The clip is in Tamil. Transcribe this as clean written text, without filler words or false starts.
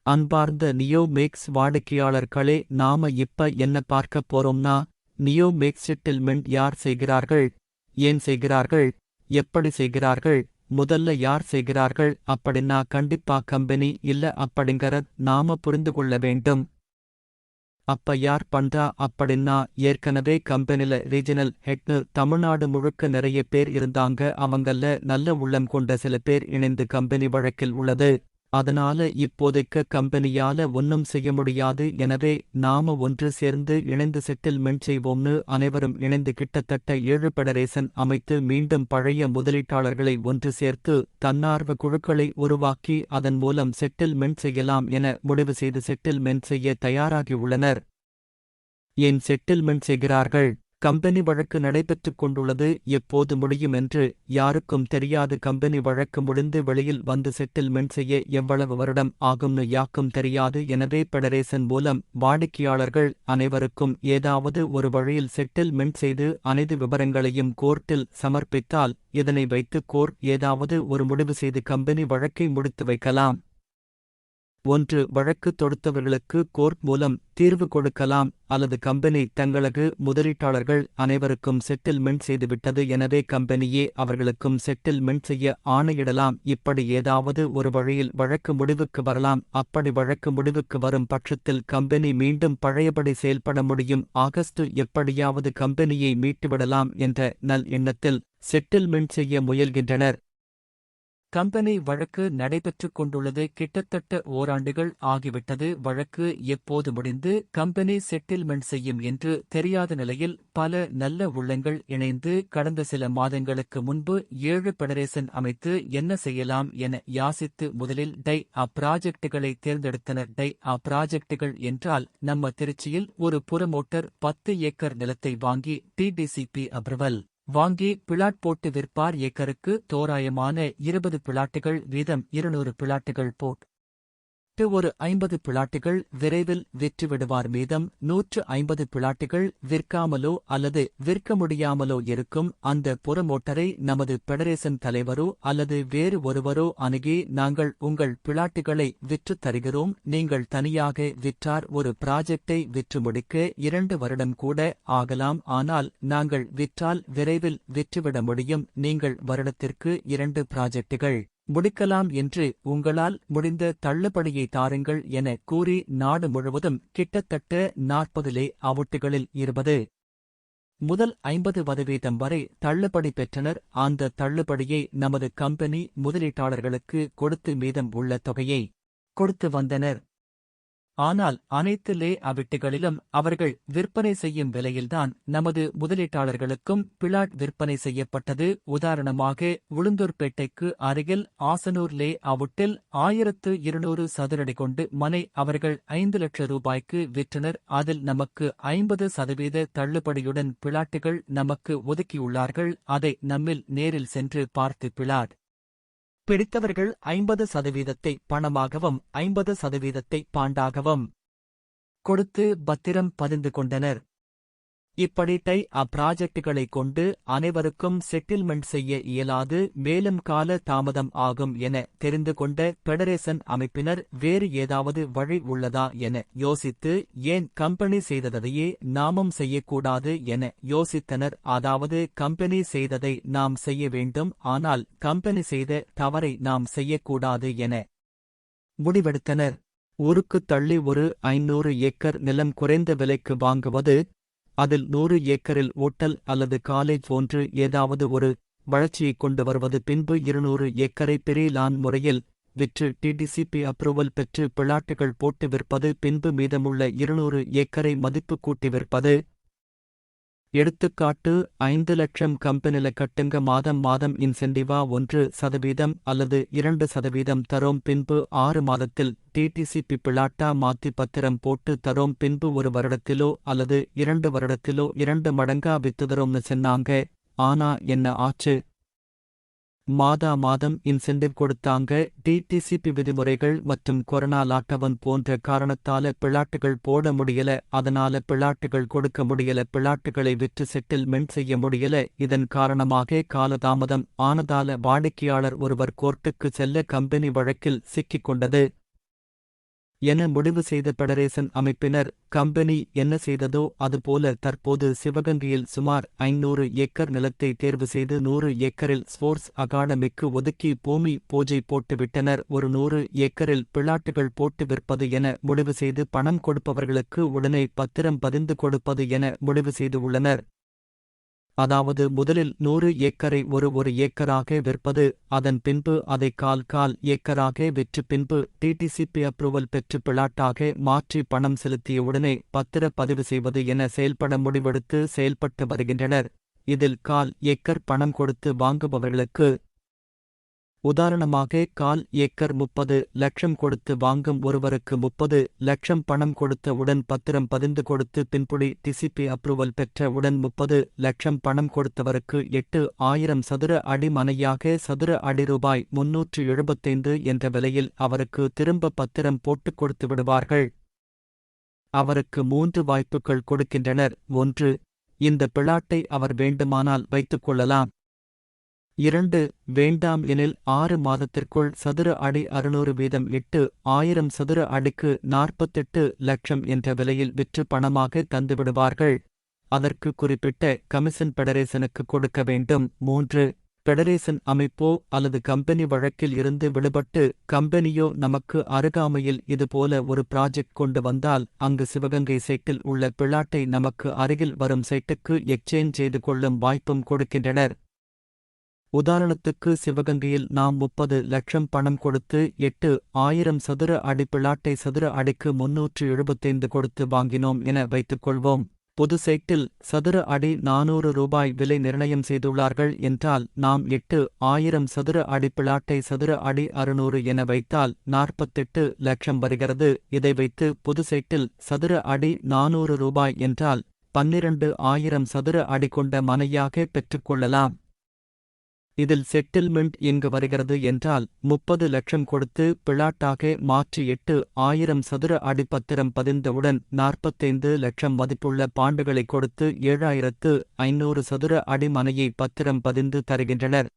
அன்பார்ந்த நியோ மேக்ஸ் வாடிக்கையாளர்களே, நாம இப்ப என்ன பார்க்க போறோம்னா, நியோ மேக்ஸ் செட்டில்மெண்ட் யார் செய்கிறார்கள், ஏன் செய்கிறார்கள், எப்படி செய்கிறார்கள், முதல்ல யார் செய்கிறார்கள் அப்படின்னா கண்டிப்பா கம்பெனி இல்ல அப்படிங்கறத நாம புரிந்து கொள்ள வேண்டும். அப்ப யார் பண்றா அப்படின்னா, ஏற்கனவே கம்பெனில ரீஜனல் ஹெட்னு தமிழ்நாடு முழுக்க நிறைய பேர் இருந்தாங்க. அவங்கல்ல நல்ல உள்ளம் கொண்ட சில பேர் இணைந்து கம்பெனி வழக்கில் உள்ளது. அதனால இப்போதைக்கு கம்பெனியால ஒன்னும் செய்ய முடியாது. எனவே நாம ஒன்று சேர்ந்து இணைந்து செட்டில்மெண்ட் செய்வோம்னு அனைவரும் இணைந்து கிட்டத்தட்ட 7 பெடரேசன் அமைத்து மீண்டும் பழைய முதலீட்டாளர்களை ஒன்று சேர்த்து தன்னார்வ குழுக்களை உருவாக்கி அதன் மூலம் செட்டில்மெண்ட் செய்யலாம் என முடிவு செய்து செட்டில்மெண்ட் செய்ய தயாராகி உள்ளனர். ஏன் செட்டில்மெண்ட் செய்கிறார்கள்? கம்பெனி வழக்கு நடைபெற்றுக் கொண்டுள்ளது. எப்போது முடியும் என்று யாருக்கும் தெரியாது. கம்பெனி வழக்கு முடிந்து வெளியில் வந்து செட்டில்மெண்ட் செய்ய எவ்வளவு வருடம் ஆகும்னு யாக்கும் தெரியாது. எனவே பெடரேசன் மூலம் வாடிக்கையாளர்கள் அனைவருக்கும் ஏதாவது ஒரு வழியில் செட்டில்மெண்ட் செய்து அனைத்து விவரங்களையும் கோர்ட்டில் சமர்ப்பித்தால் இதனை வைத்து கோர்ட் ஏதாவது ஒரு முடிவு செய்து கம்பெனி வழக்கை முடித்து வைக்கலாம். ஒன்று, வழக்கு தொடுத்தவர்களுக்கு கோர்ட் மூலம் தீர்வு கொடுக்கலாம். அல்லது கம்பெனி தங்களது முதலீட்டாளர்கள் அனைவருக்கும் செட்டில்மெண்ட் செய்துவிட்டது, எனவே கம்பெனியே அவர்களுக்கும் செட்டில்மெண்ட் செய்ய ஆணையிடலாம். இப்படி ஏதாவது ஒரு வழியில் வழக்கு முடிவுக்கு வரலாம். அப்படி வழக்கு முடிவுக்கு வரும் பட்சத்தில் கம்பெனி மீண்டும் பழையபடி செயல்பட முடியும். ஆகஸ்ட் எப்படியாவது கம்பெனியை மீட்டுவிடலாம் என்ற நல் எண்ணத்தில் செட்டில்மெண்ட் செய்ய முயல்கின்றனர். கம்பெனி வழக்கு நடைபெற்றுக் கொண்டுள்ளது. கிட்டத்தட்ட ஓராண்டுகள் ஆகிவிட்டது. வழக்கு எப்போது முடிந்து கம்பெனி செட்டில்மெண்ட் செய்யும் என்று தெரியாத நிலையில் பல நல்ல உள்ளங்கள் இணைந்து கடந்த சில மாதங்களுக்கு முன்பு 7 பெடரேசன் அமைத்து என்ன செய்யலாம் என யாசித்து முதலில் டை அ ப்ராஜெக்டுகளை தேர்ந்தெடுத்தனர். டை அ ப்ராஜெக்டுகள் என்றால் நம்ம திருச்சியில் ஒரு புரமோட்டர் 10 ஏக்கர் நிலத்தை வாங்கி டிடிசிபி அப்ரூவல் வாங்கி பிளாட் போட்டு விற்பார். ஏக்கருக்கு தோராயமான 20 பிளாட்டுகள் வீதம் 200 பிளாட்டுகள் போட்டு ஒரு 50 பிளாட்டுகள் விரைவில் விற்றுவிடுவார். மீதம் 150 பிளாட்டுகள் விற்காமலோ அல்லது விற்க முடியாமலோ இருக்கும். அந்த புரமோட்டரை நமது பெடரேசன் தலைவரோ அல்லது வேறு ஒருவரோ அணுகி, நாங்கள் உங்கள் பிளாட்டுகளை விற்றுத் தருகிறோம், நீங்கள் தனியாக விற்றார். ஒரு ப்ராஜெக்டை விற்று முடிக்க 2 வருடம் கூட ஆகலாம். ஆனால் நாங்கள் விற்றால் விரைவில் விற்றுவிட முடியும். நீங்கள் வருடத்திற்கு 2 ப்ராஜெக்டுகள் முடிக்கலாம் என்று உங்களால் முடிந்த தள்ளுபடியை தாருங்கள் என கூறி நாடு முழுவதும் கிட்டத்தட்ட 40 அவுட்டுகளில் 20 முதல் 50% வரை தள்ளுபடி பெற்றனர். அந்த தள்ளுபடியை நமது கம்பெனி முதலீட்டாளர்களுக்கு கொடுத்து மீதம் உள்ள தொகையை கொடுத்து வந்தனர். ஆனால் அனைத்து லே அவுட்டுகளிலும் அவர்கள் விற்பனை செய்யும் விலையில்தான் நமது முதலீட்டாளர்களுக்கும் பிளாட் விற்பனை செய்யப்பட்டது. உதாரணமாக உளுந்தூர்பேட்டைக்கு அருகில் ஆசனூர் லே அவுட்டில் 1200 சதுரடி கொண்டு மனை அவர்கள் 5 லட்சம் ரூபாய்க்கு விற்றனர். அதில் நமக்கு 50% தள்ளுபடியுடன் பிளாட்டுகள் நமக்கு ஒதுக்கியுள்ளார்கள். அதை நம்மில் நேரில் சென்று பார்த்து பிளாட் பிடித்தவர்கள் 50% பணமாகவும் 50% பாண்டாகவும் கொடுத்து பத்திரம் பதிந்து கொண்டனர். இப்படி டை அ ப்ராஜெக்டுகளை கொண்டு அனைவருக்கும் செட்டில்மெண்ட் செய்ய இயலாது, மேலும் கால தாமதம் ஆகும் என தெரிந்து கொண்ட பெடரேசன் அமைப்பினர் வேறு ஏதாவது வழி உள்ளதா என யோசித்து, ஏன் கம்பெனி செய்ததையே நாமும் செய்யக்கூடாது என யோசித்தனர். அதாவது கம்பெனி செய்ததை நாம் செய்ய வேண்டும், ஆனால் கம்பெனி செய்த தவறை நாம் செய்யக்கூடாது என முடிவெடுத்தனர். ஊருக்குத் தள்ளி ஒரு 500 ஏக்கர் நிலம் குறைந்த விலைக்கு வாங்குவது, அதில் 100 ஏக்கரில் ஓட்டல் அல்லது காலேஜ் போன்று ஏதாவது ஒரு வளர்ச்சியைக் கொண்டு வருவது, பின்பு 200 ஏக்கரை பெரிய முறையில் விற்று டிடிசிபி அப்ரூவல் பெற்று பிளாட்டுகள் போட்டு விற்பது, பின்பு மீதமுள்ள 200 ஏக்கரை மதிப்பு கூட்டி விற்பது. எடுத்துக்காட்டு, 5 லட்சம் கம்பெனில கட்டுங்க, மாதம் மாதம் இன்சென்டிவா 1% அல்லது 2% தரோம், பின்பு 6 மாதத்தில் டிடிசிபி பிளாட்டா மாத்தி பத்திரம் போட்டு தரோம், பின்பு 1 வருடத்திலோ அல்லது 2 வருடத்திலோ 2 மடங்கா வித்து தரோம்னு சொன்னாங்க. ஆனா என்ன ஆச்சு? மாதம் இன்சென்டிவ் கொடுத்தாங்க. டிடிசிபி விதிமுறைகள் மற்றும் கொரோனா லாக்டவுன் போன்ற காரணத்தால பிளாட்டுகள் போட முடியல. அதனால பிளாட்டுகள் கொடுக்க முடியல. பிளாட்டுகளை விற்று செட்டில்மெண்ட் செய்ய முடியல. இதன் காரணமாக காலதாமதம் ஆனதால வாடிக்கையாளர் ஒருவர் கோர்ட்டுக்கு செல்ல கம்பெனி வழக்கில் சிக்கிக் கொண்டது. என முடிவு செய்த பெடரேசன் அமைப்பினர். கம்பெனி என்ன செய்ததோ அதுபோல தற்போது சிவகங்கையில் சுமார் 500 ஏக்கர் நிலத்தை தேர்வு செய்து 100 ஏக்கரில் ஸ்போர்ட்ஸ் அகாடமிக்கு ஒதுக்கி பூமி பூஜை போட்டுவிட்டனர். ஒரு 100 ஏக்கரில் பிளாட்டுகள் போட்டு விற்பது என முடிவு செய்து பணம் கொடுப்பவர்களுக்கு உடனே பத்திரம் பதிந்து கொடுப்பது என முடிவு செய்து உள்ளனர். அதாவது முதலில் 100 ஏக்கரை ஒரு ஏக்கராக விற்பது, அதன் பின்பு அதை கால் ஏக்கராக விற்று பின்பு டிடிசிபி அப்ரூவல் பெற்று பிளாட்டாக மாற்றி பணம் செலுத்தியவுடனே பத்திர பதிவு செய்வது என செயல்பட முடிவெடுத்து செயல்பட்டு வருகின்றனர். இதில் கால் ஏக்கர் பணம் கொடுத்து வாங்குபவர்களுக்கு உதாரணமாக கால் ஏக்கர் 30 லட்சம் கொடுத்து வாங்கும் ஒருவருக்கு 30 லட்சம் பணம் கொடுத்த உடன் பத்திரம் பதிந்து கொடுத்து பின்புடி டிசிபி அப்ரூவல் பெற்ற உடன் 30 லட்சம் பணம் கொடுத்தவருக்கு 8,000 சதுர அடி மனையாக சதுர அடி ரூபாய் 375 என்ற விலையில் அவருக்கு திரும்ப பத்திரம் போட்டுக் கொடுத்து விடுவார்கள். அவருக்கு 3 வாய்ப்புகள் கொடுக்கின்றனர். 1. இந்த பிளாட்டை அவர் வேண்டுமானால் வைத்துக் கொள்ளலாம். 2. வேண்டாம் எனில் 6 மாதத்திற்குள் சதுர அடி 600 வீதம் 8,000 சதுர அடிக்கு 48 லட்சம் என்ற விலையில் விற்று பணமாக தந்துவிடுவார்கள். அதற்கு குறிப்பிட்ட கமிஷன் பெடரேசனுக்கு கொடுக்க வேண்டும். 3. பெடரேசன் அமைப்போ அல்லது கம்பெனி வழக்கில் இருந்து விடுபட்டு கம்பெனியோ நமக்கு அருகாமையில் இதுபோல ஒரு ப்ராஜெக்ட் கொண்டு வந்தால் அங்கு சிவகங்கை சைட்டில் உள்ள பிளாட்டை நமக்கு அருகில் வரும் சைட்டுக்கு எக்ஸ்சேஞ்ச் செய்து கொள்ளும் வாய்ப்பும் கொடுக்கின்றனர். உதாரணத்துக்கு சிவகங்கையில் நாம் 30 லட்சம் பணம் கொடுத்து 8,000 சதுர அடி பிளாட்டை சதுர அடிக்கு 375 கொடுத்து வாங்கினோம் என வைத்துக்கொள்வோம். பொது சைட்டில் சதுர அடி 400 ரூபாய் விலை நிர்ணயம் செய்துள்ளார்கள் என்றால் நாம் 8,000 சதுர அடி பிளாட்டை சதுர அடி 600 என வைத்தால் 48 லட்சம் வருகிறது. இதை வைத்து பொது சைட்டில் சதுர அடி 400 ரூபாய் என்றால் 12,000 சதுர அடி கொண்ட மனையாக பெற்றுக்கொள்ளலாம். இதில் செட்டில்மெண்ட் எங்கு வருகிறது என்றால் 30 லட்சம் கொடுத்து பிளாட்டாக மாற்றி 8,000 சதுர அடி பத்திரம் பதிந்தவுடன் 45 லட்சம் மதிப்புள்ள பாண்டுகளை கொடுத்து 7,500 சதுர அடி மனையை பத்திரம் பதிந்து தருகின்றனர்.